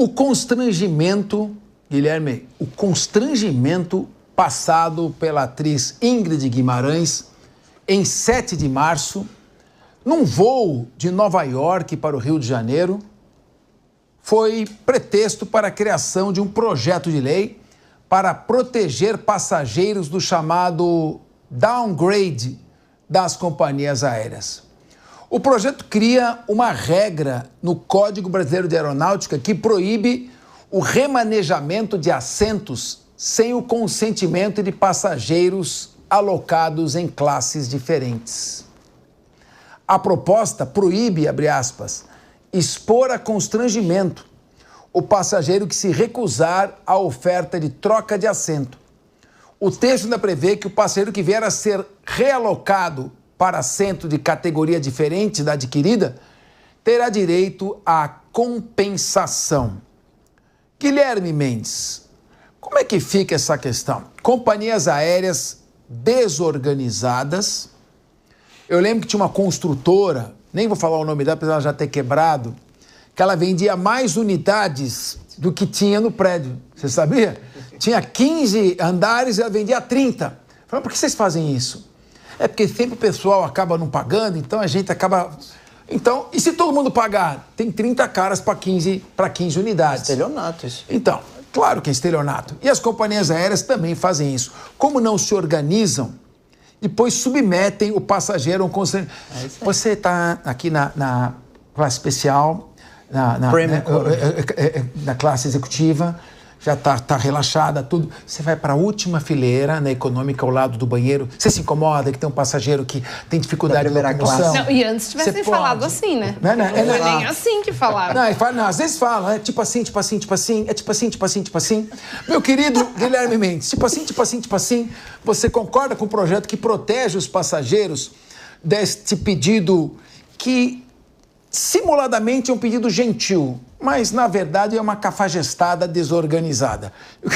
O constrangimento, Guilherme, o constrangimento passado pela atriz Ingrid Guimarães em 7 de março, num voo de Nova York para o Rio de Janeiro, foi pretexto para a criação de um projeto de lei para proteger passageiros do chamado downgrade das companhias aéreas. O projeto cria uma regra no Código Brasileiro de Aeronáutica que proíbe o remanejamento de assentos sem o consentimento de passageiros alocados em classes diferentes. A proposta proíbe, abre aspas, expor a constrangimento o passageiro que se recusar à oferta de troca de assento. O texto ainda prevê que o passageiro que vier a ser realocado para assento de categoria diferente da adquirida terá direito à compensação. Guilherme Mendes, como é que fica essa questão? Companhias aéreas desorganizadas. Eu lembro que tinha uma construtora, nem vou falar o nome dela, apesar de ela já ter quebrado, que ela vendia mais unidades do que tinha no prédio. Você sabia? Tinha 15 andares e ela vendia 30. Falei, por que vocês fazem isso? É porque sempre o pessoal acaba não pagando, então a gente acaba... Então, e se todo mundo pagar? Tem 30 caras para 15 unidades. Estelionato isso. Então, claro que é estelionato. E as companhias aéreas também fazem isso. Como não se organizam, depois submetem o passageiro a um constrangimento. Você está aqui na classe especial, na classe executiva, já tá relaxada, tudo. Você vai para a última fileira, na econômica, ao lado do banheiro. Você se incomoda que tem um passageiro que tem dificuldade de locomoção. Não, e antes tivessem falado assim, né? Não foi nem assim que falaram. Não, às vezes falam, tipo assim, tipo assim, tipo assim, é tipo assim, tipo assim, tipo assim. Meu querido Guilherme Mendes, tipo assim, tipo assim, tipo assim, você concorda com o projeto que protege os passageiros deste pedido que simuladamente é um pedido gentil, mas, na verdade, é uma cafajestada desorganizada. Eu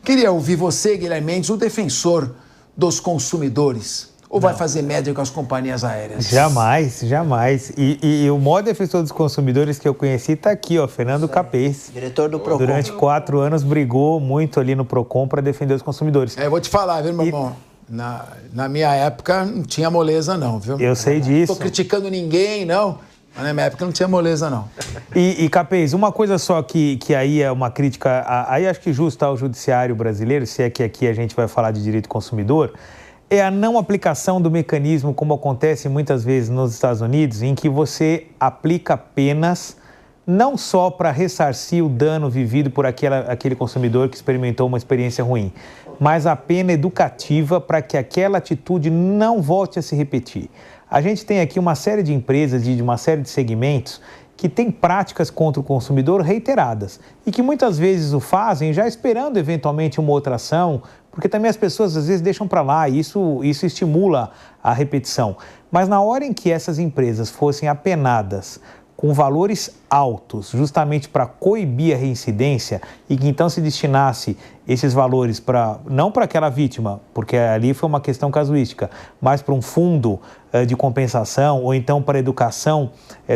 queria ouvir você, Guilherme Mendes, o defensor dos consumidores. Ou vai fazer média com as companhias aéreas? Jamais, jamais. E o maior defensor dos consumidores que eu conheci está aqui, ó, Fernando Capês. Diretor do Procon. Durante 4 anos brigou muito ali no Procon para defender os consumidores. Eu vou te falar, viu, meu irmão? Na minha época não tinha moleza, não, viu? Eu sei disso. Não tô criticando ninguém, não. Mas na minha época não tinha moleza, não. E Capês, uma coisa só que aí é uma crítica, aí acho que justa ao judiciário brasileiro, se é que aqui a gente vai falar de direito consumidor, é a não aplicação do mecanismo, como acontece muitas vezes nos Estados Unidos, em que você aplica penas não só para ressarcir o dano vivido por aquele consumidor que experimentou uma experiência ruim, mas a pena educativa para que aquela atitude não volte a se repetir. A gente tem aqui uma série de empresas de uma série de segmentos que têm práticas contra o consumidor reiteradas e que muitas vezes o fazem já esperando eventualmente uma outra ação, porque também as pessoas às vezes deixam para lá e isso estimula a repetição. Mas na hora em que essas empresas fossem apenadas com valores altos, justamente para coibir a reincidência e que então se destinasse esses valores não para aquela vítima, porque ali foi uma questão casuística, mas para um fundo de compensação ou então para a educação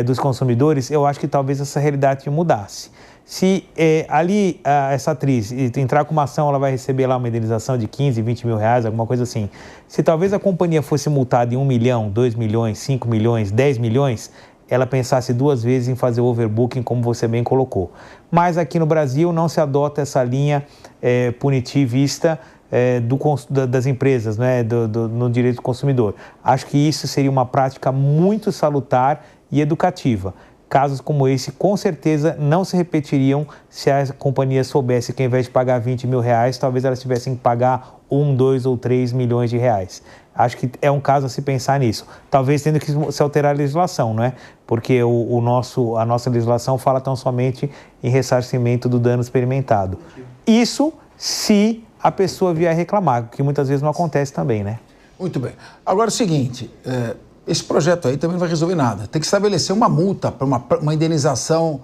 dos consumidores, eu acho que talvez essa realidade mudasse. Se ali essa atriz entrar com uma ação, ela vai receber lá uma indenização de 15, 20 mil reais, alguma coisa assim. Se talvez a companhia fosse multada em 1 milhão, 2 milhões, 5 milhões, 10 milhões, ela pensasse 2 vezes em fazer o overbooking, como você bem colocou. Mas aqui no Brasil não se adota essa linha punitivista das empresas, né, no direito do consumidor. Acho que isso seria uma prática muito salutar e educativa. Casos como esse, com certeza, não se repetiriam se a companhia soubesse que, ao invés de pagar 20 mil reais, talvez elas tivessem que pagar 1, 2 ou 3 milhões de reais. Acho que é um caso a se pensar nisso. Talvez tendo que se alterar a legislação, não é? Porque a nossa legislação fala tão somente em ressarcimento do dano experimentado. Isso se a pessoa vier reclamar, que muitas vezes não acontece também, né? Muito bem. Agora é o seguinte, esse projeto aí também não vai resolver nada. Tem que estabelecer uma multa para uma indenização,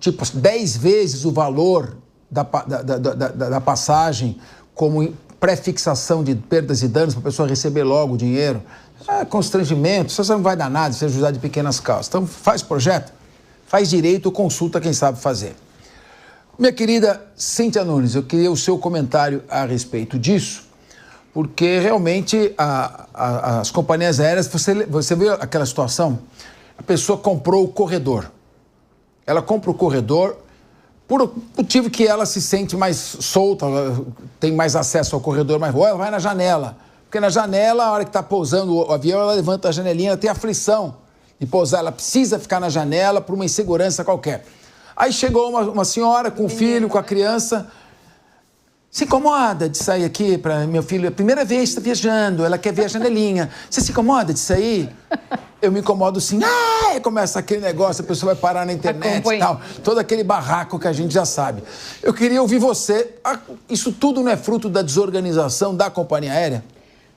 tipo 10 vezes o valor da passagem, como pré-fixação de perdas e danos para a pessoa receber logo o dinheiro. Constrangimento, isso não vai dar nada, isso é ajudar de pequenas causas. Então faz projeto, faz direito, consulta quem sabe fazer. Minha querida Cíntia Nunes, eu queria o seu comentário a respeito disso, porque realmente as companhias aéreas, você viu aquela situação? A pessoa comprou o corredor. Ela compra o corredor por motivo que ela se sente mais solta, tem mais acesso ao corredor, mas ela vai na janela. Porque na janela, a hora que está pousando o avião, ela levanta a janelinha, ela tem aflição de pousar. Ela precisa ficar na janela por uma insegurança qualquer. Aí chegou uma senhora com o filho, com a criança. Se incomoda de sair aqui para meu filho? É a primeira vez que está viajando, ela quer ver a janelinha. Você se incomoda de sair? Eu me incomodo sim. Começa aquele negócio, a pessoa vai parar na internet e tal. Todo aquele barraco que a gente já sabe. Eu queria ouvir você. Isso tudo não é fruto da desorganização da companhia aérea?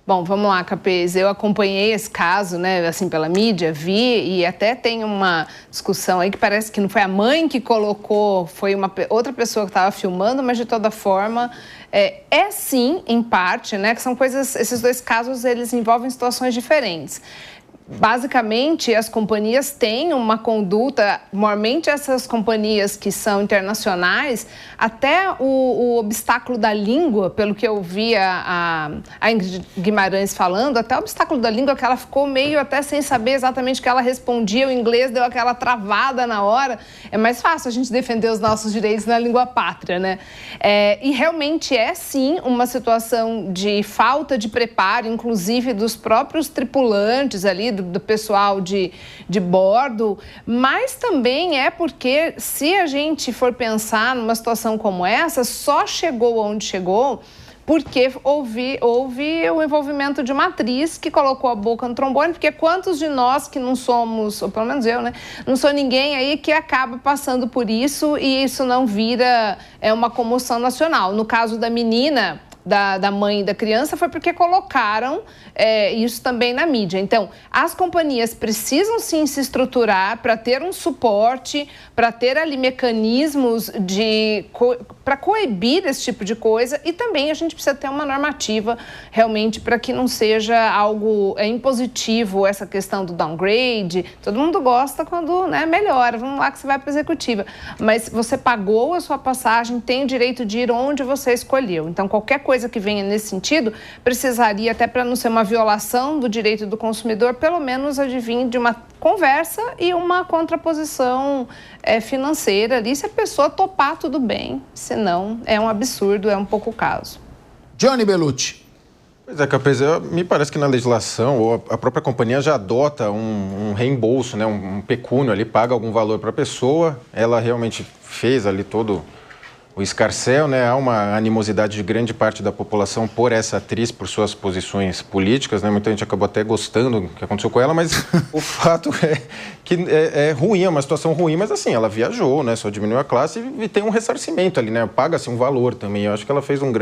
Bom, vamos lá, Capês. Eu acompanhei esse caso, né, assim, pela mídia, vi, e até tem uma discussão aí que parece que não foi a mãe que colocou, foi outra pessoa que estava filmando, mas de toda forma, sim, em parte, né, que são coisas, esses dois casos, eles envolvem situações diferentes. Basicamente, as companhias têm uma conduta, normalmente essas companhias que são internacionais, até o obstáculo da língua, pelo que eu vi a Ingrid Guimarães falando, até o obstáculo da língua que ela ficou meio até sem saber exatamente o que ela respondia, o inglês deu aquela travada na hora. É mais fácil a gente defender os nossos direitos na língua pátria, né? E realmente sim, uma situação de falta de preparo, inclusive dos próprios tripulantes ali, do pessoal de bordo, mas também porque se a gente for pensar numa situação como essa, só chegou onde chegou porque houve o envolvimento de uma atriz que colocou a boca no trombone, porque quantos de nós que não somos, ou pelo menos eu, né, não sou ninguém aí que acaba passando por isso e isso não vira uma comoção nacional. No caso da menina, da mãe e da criança, foi porque colocaram isso também na mídia. Então, as companhias precisam sim se estruturar para ter um suporte, para ter ali mecanismos para coibir esse tipo de coisa, e também a gente precisa ter uma normativa realmente para que não seja algo impositivo essa questão do downgrade. Todo mundo gosta quando, né, melhora, vamos lá que você vai para a executiva. Mas você pagou a sua passagem, tem o direito de ir onde você escolheu. Então, qualquer coisa que venha nesse sentido, precisaria, até para não ser uma violação do direito do consumidor, pelo menos advir de uma conversa e uma contraposição financeira ali. Se a pessoa topar, tudo bem. Se não, é um absurdo, é um pouco o caso. Johnny Bellucci. Pois é, Capês, me parece que na legislação, ou a própria companhia já adota um reembolso, né, um pecúnio ali, paga algum valor para a pessoa, ela realmente fez ali todo o escarcéu, né? Há uma animosidade de grande parte da população por essa atriz, por suas posições políticas, né? Muita gente acabou até gostando do que aconteceu com ela, mas o fato é que é ruim, é uma situação ruim, mas assim, ela viajou, né? Só diminuiu a classe e tem um ressarcimento ali, né? Paga-se um valor também. Eu acho que ela fez uma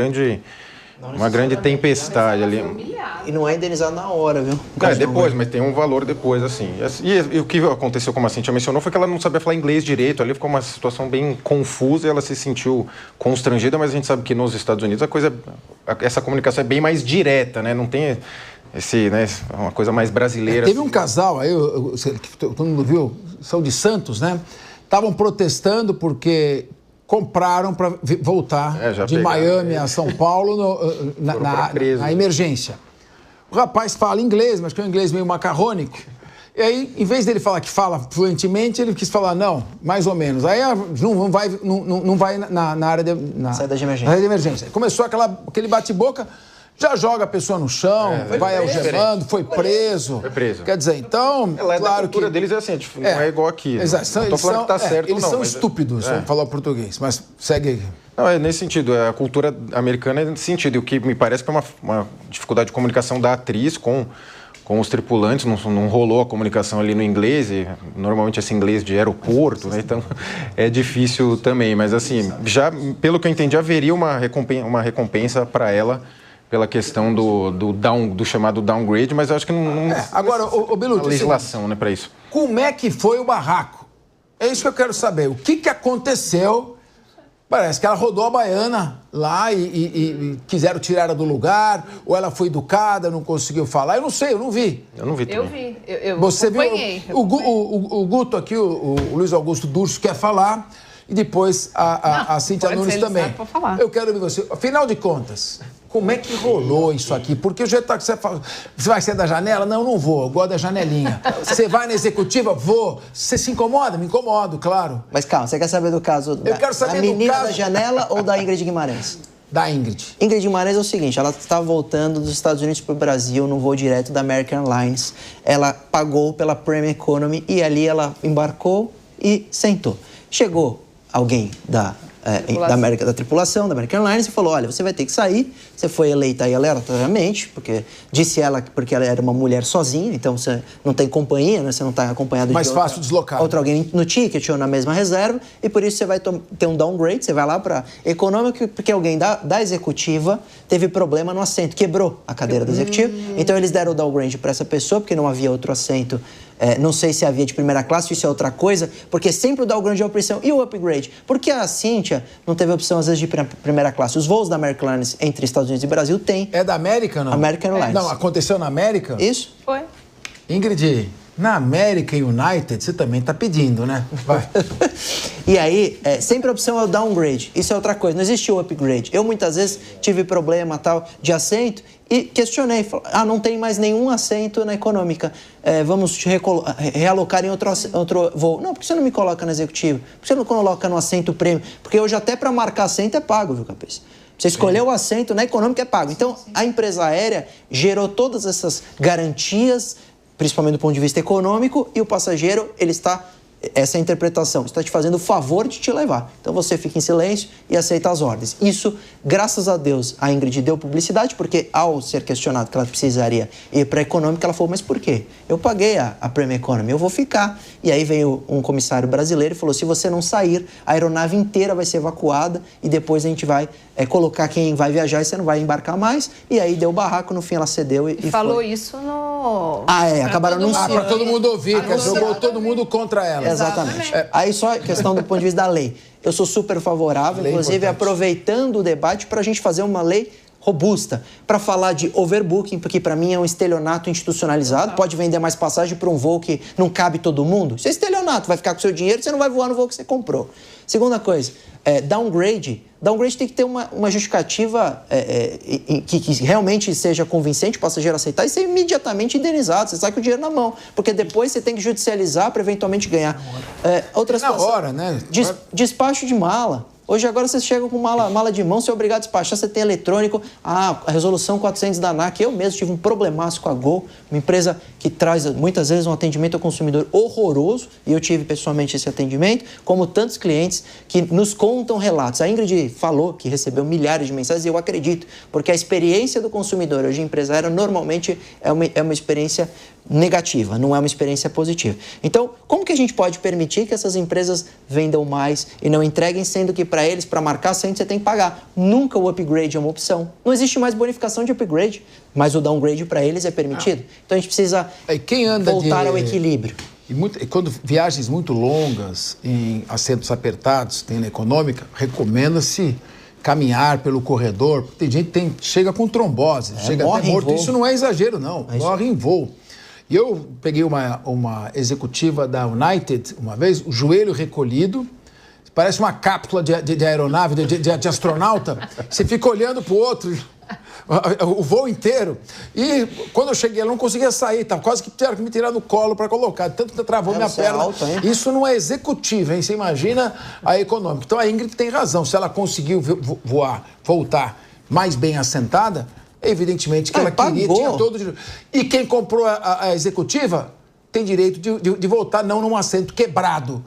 grande tempestade ali. E não é indenizado na hora, viu? Depois, mas tem um valor depois, assim. E o que aconteceu, como a Cíntia mencionou, foi que ela não sabia falar inglês direito. Ali ficou uma situação bem confusa e ela se sentiu constrangida, mas a gente sabe que nos Estados Unidos essa comunicação é bem mais direta, né? Não tem uma coisa mais brasileira. Teve um casal aí, todo mundo viu, são de Santos, né? Estavam protestando porque compraram para voltar de Miami a São Paulo na emergência. O rapaz fala inglês, mas que é um inglês meio macarrônico. E aí, em vez dele falar que fala fluentemente, ele quis falar não, mais ou menos. Aí não vai na área de saída de emergência. Na área de emergência. Começou aquele bate-boca, já joga a pessoa no chão, vai algemando, foi preso. Quer dizer, então, claro a cultura deles é assim, não é igual aqui. Exato. Não estou falando que está certo eles ou não. Eles são estúpidos, vamos falar português, mas segue aí. Não, é nesse sentido, a cultura americana é nesse sentido. E o que me parece que é uma dificuldade de comunicação da atriz com os tripulantes, não rolou a comunicação ali no inglês, e normalmente esse inglês de aeroporto, né? Então é difícil também. Mas assim, já pelo que eu entendi, haveria uma recompensa para ela pela questão do chamado downgrade, mas eu acho que não agora, o Bellucci, legislação, né, para isso. Como é que foi o barraco? É isso que eu quero saber. O que aconteceu? Parece que ela rodou a baiana lá e quiseram tirar ela do lugar, ou ela foi educada, não conseguiu falar. Eu não sei, eu não vi. Eu não vi também. Eu vi. Você viu? O Guto aqui, o Luiz Augusto Durso, quer falar. e depois a Cíntia pode Nunes ser, também. ele sabe pra falar. Eu quero ouvir você. Afinal de contas, como é que rolou isso aqui? Porque o jeito que você fala, você vai ser da janela? Não, não vou, eu gosto da janelinha. Você vai na executiva? Vou. Você se incomoda? Me incomodo, claro. Mas calma, você quer saber do caso quero saber da do menina caso- da janela ou da Ingrid Guimarães? Da Ingrid. Ingrid Guimarães é o seguinte, ela estava voltando dos Estados Unidos para o Brasil no voo direto da American Airlines. Ela pagou pela Premium Economy e ali ela embarcou e sentou. Chegou alguém da tripulação, da American Airlines, e falou, olha, você vai ter que sair, você foi eleita aí aleatoriamente, porque disse ela porque ela era uma mulher sozinha, então você não tem companhia, né? Você não está acompanhado Mais de fácil deslocar. outro alguém no ticket ou na mesma reserva, e por isso você vai ter um downgrade, você vai lá para econômico, porque alguém da executiva teve problema no assento, quebrou a cadeira da executiva, então eles deram o downgrade para essa pessoa, porque não havia outro assento. Não sei se havia de primeira classe, isso é outra coisa, porque sempre o downgrade é a opção. E o upgrade? Porque a Cíntia não teve opção, às vezes, de primeira classe. Os voos da American Airlines entre Estados Unidos e Brasil tem. É da América, não? American Airlines. Não, aconteceu na América? Isso? Foi. Ingrid, na American United, você também tá pedindo, né? Vai. E aí, sempre a opção é o downgrade. Isso é outra coisa, não existe o upgrade. Eu, muitas vezes, tive problema tal de assento e questionei. Não tem mais nenhum assento na econômica. Vamos te realocar em outro voo. Não, por que você não me coloca na executiva? Por que você não coloca no assento prêmio? Porque hoje até para marcar assento é pago, viu, Capês? Você escolheu o assento na econômica é pago. Então, a empresa aérea gerou todas essas garantias, principalmente do ponto de vista econômico, e o passageiro, ele está... Essa é a interpretação, está te fazendo o favor de te levar. Então você fica em silêncio e aceita as ordens. Isso, graças a Deus, a Ingrid deu publicidade, porque ao ser questionado que ela precisaria ir para a econômica, ela falou, mas por quê? Eu paguei a Premium Economy, eu vou ficar. E aí veio um comissário brasileiro e falou, se você não sair, a aeronave inteira vai ser evacuada e depois a gente vai colocar quem vai viajar e você não vai embarcar mais. E aí deu barraco, no fim ela cedeu e falou foi. isso no... Acabaram anunciando. Para todo mundo ouvir, que jogou todo mundo contra ela. Exatamente. Aí só questão do ponto de vista da lei. Eu sou super favorável, inclusive aproveitando o debate para a gente fazer uma lei robusta, para falar de overbooking, porque para mim é um estelionato institucionalizado, pode vender mais passagem para um voo que não cabe todo mundo. Isso é estelionato, vai ficar com seu dinheiro e você não vai voar no voo que você comprou. Segunda coisa, downgrade. Downgrade tem que ter uma justificativa que realmente seja convincente o passageiro aceitar e ser imediatamente indenizado. Você sai com o dinheiro na mão, porque depois você tem que judicializar para eventualmente ganhar. Na hora, né? Despacho de mala. Hoje, agora, você chega com mala de mão, você é obrigado a despachar, você tem eletrônico, a resolução 400 da ANAC. Eu mesmo tive um problemaço com a Gol, uma empresa que traz, muitas vezes, um atendimento ao consumidor horroroso, e eu tive, pessoalmente, esse atendimento, como tantos clientes que nos contam relatos. A Ingrid falou que recebeu milhares de mensagens, e eu acredito, porque a experiência do consumidor hoje em empresa aérea, normalmente, é uma experiência negativa, não é uma experiência positiva. Então, como que a gente pode permitir que essas empresas vendam mais e não entreguem, sendo que para eles, para marcar assento, você tem que pagar? Nunca o upgrade é uma opção. Não existe mais bonificação de upgrade, mas o downgrade para eles é permitido. Então, a gente precisa voltar ao equilíbrio. E quando viagens muito longas, em assentos apertados, tem na econômica, recomenda-se caminhar pelo corredor. Tem gente que chega com trombose, chega até morto. Isso não é exagero, não. Morre em voo. E eu peguei uma executiva da United, uma vez, o joelho recolhido, parece uma cápsula de aeronave, de astronauta. Você fica olhando para o outro, o voo inteiro. E quando eu cheguei, ela não conseguia sair, tá? Quase que tiveram que me tirar do colo para colocar. Tanto que travou minha perna. Alto, isso não é executivo, hein? Você imagina a econômica. Então a Ingrid tem razão. Se ela conseguiu voltar mais bem assentada, evidentemente que ela queria, tinha todo o direito. E quem comprou a executiva tem direito de voltar não num assento quebrado,